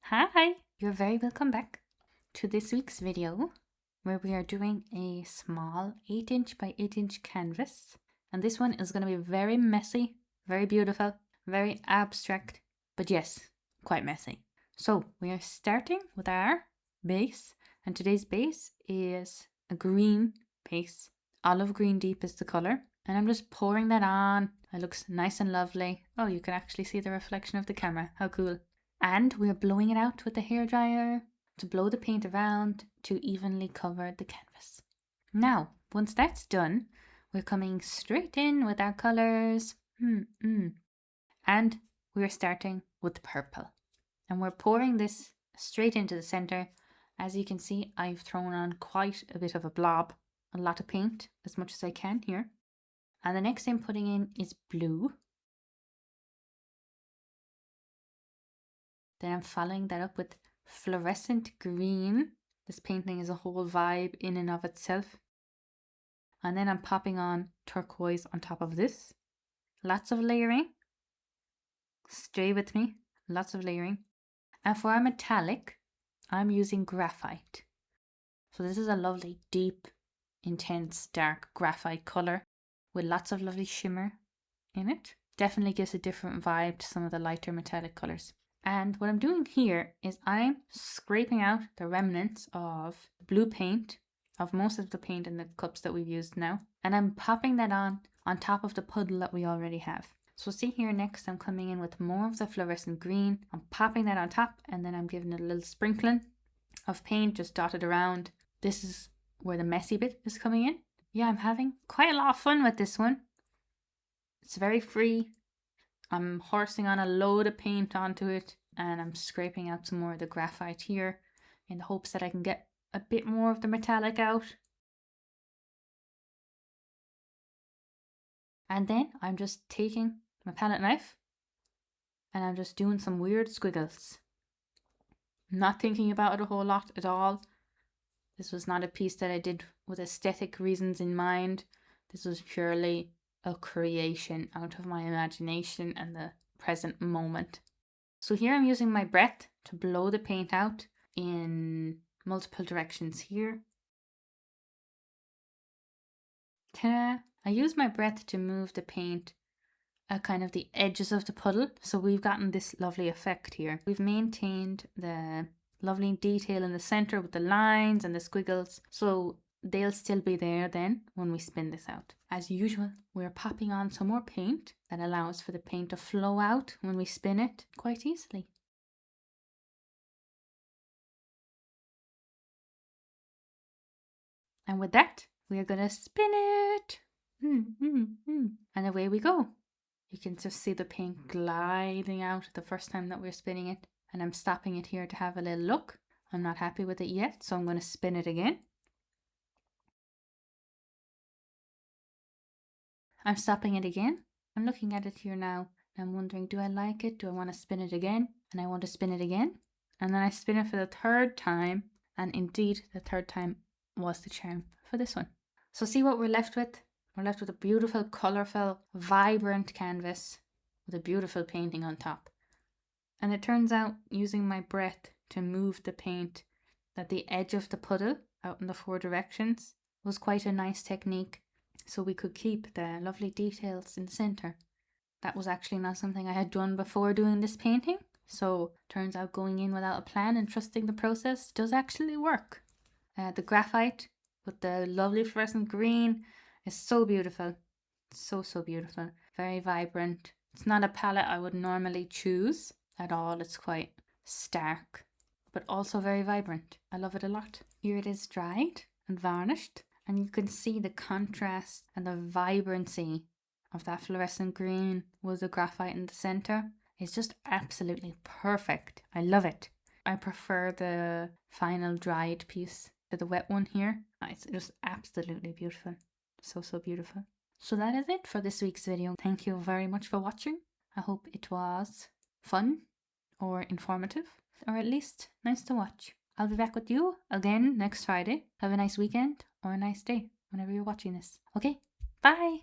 Hi, you're very welcome back to this week's video where we are doing a small 8" by 8" canvas, and this one is going to be very messy, very beautiful, very abstract, but yes, quite messy. So we are starting with our base, and today's base is a green base. Olive green deep is the color, and I'm just pouring that on. It looks nice and lovely. Oh, you can actually see the reflection of the camera. How cool. And we're blowing it out with the hairdryer to blow the paint around to evenly cover the canvas. Now, once that's done, we're coming straight in with our colors. And we're starting with purple. And we're pouring this straight into the center. As you can see, I've thrown on quite a bit of a blob, a lot of paint, as much as I can here. And the next I'm putting in is blue. Then I'm following that up with fluorescent green. This painting is a whole vibe in and of itself. And then I'm popping on turquoise on top of this. Lots of layering. Stay with me. Lots of layering. And for our metallic, I'm using graphite. So this is a lovely, deep, intense, dark graphite color with lots of lovely shimmer in it. Definitely gives a different vibe to some of the lighter metallic colors. And what I'm doing here is I'm scraping out the remnants of blue paint, of most of the paint in the cups that we've used now. And I'm popping that on top of the puddle that we already have. So see here next, I'm coming in with more of the fluorescent green. I'm popping that on top, and then I'm giving it a little sprinkling of paint just dotted around. This is where the messy bit is coming in. Yeah, I'm having quite a lot of fun with this one. It's very free. I'm horsing on a load of paint onto it, and I'm scraping out some more of the graphite here in the hopes that I can get a bit more of the metallic out. And then I'm just taking my palette knife and I'm just doing some weird squiggles. I'm not thinking about it a whole lot at all. This was not a piece that I did with aesthetic reasons in mind. This was purely a creation out of my imagination and the present moment. So here I'm using my breath to blow the paint out in multiple directions here. Ta-da! I use my breath to move the paint at kind of the edges of the puddle, so we've gotten this lovely effect here. We've maintained the lovely detail in the center with the lines and the squiggles, so they'll still be there then when we spin this out. As usual, we're popping on some more paint that allows for the paint to flow out when we spin it quite easily. And with that, we are going to spin it. And away we go. You can just see the paint gliding out the first time that we're spinning it. And I'm stopping it here to have a little look. I'm not happy with it yet, so I'm going to spin it again. I'm stopping it again. I'm looking at it here now. And I'm wondering, do I like it? Do I want to spin it again? And I want to spin it again. And then I spin it for the third time. And indeed, the third time was the charm for this one. So see what we're left with? We're left with a beautiful, colourful, vibrant canvas with a beautiful painting on top. And it turns out, using my breath to move the paint at the edge of the puddle out in the 4 directions was quite a nice technique, so we could keep the lovely details in the centre. That was actually not something I had done before doing this painting, so turns out going in without a plan and trusting the process does actually work. The graphite with the lovely fluorescent green is so beautiful. So beautiful. Very vibrant. It's not a palette I would normally choose at all. It's quite stark, but also very vibrant. I love it a lot. Here it is dried and varnished, and you can see the contrast and the vibrancy of that fluorescent green with the graphite in the center. It's just absolutely perfect. I love it. I prefer the final dried piece to the wet one here. It's just absolutely beautiful. So beautiful. So that is it for this week's video. Thank you very much for watching. I hope it was fun or informative, or at least nice to watch. I'll be back with you again next Friday. Have a nice weekend or a nice day whenever you're watching this. Okay, bye!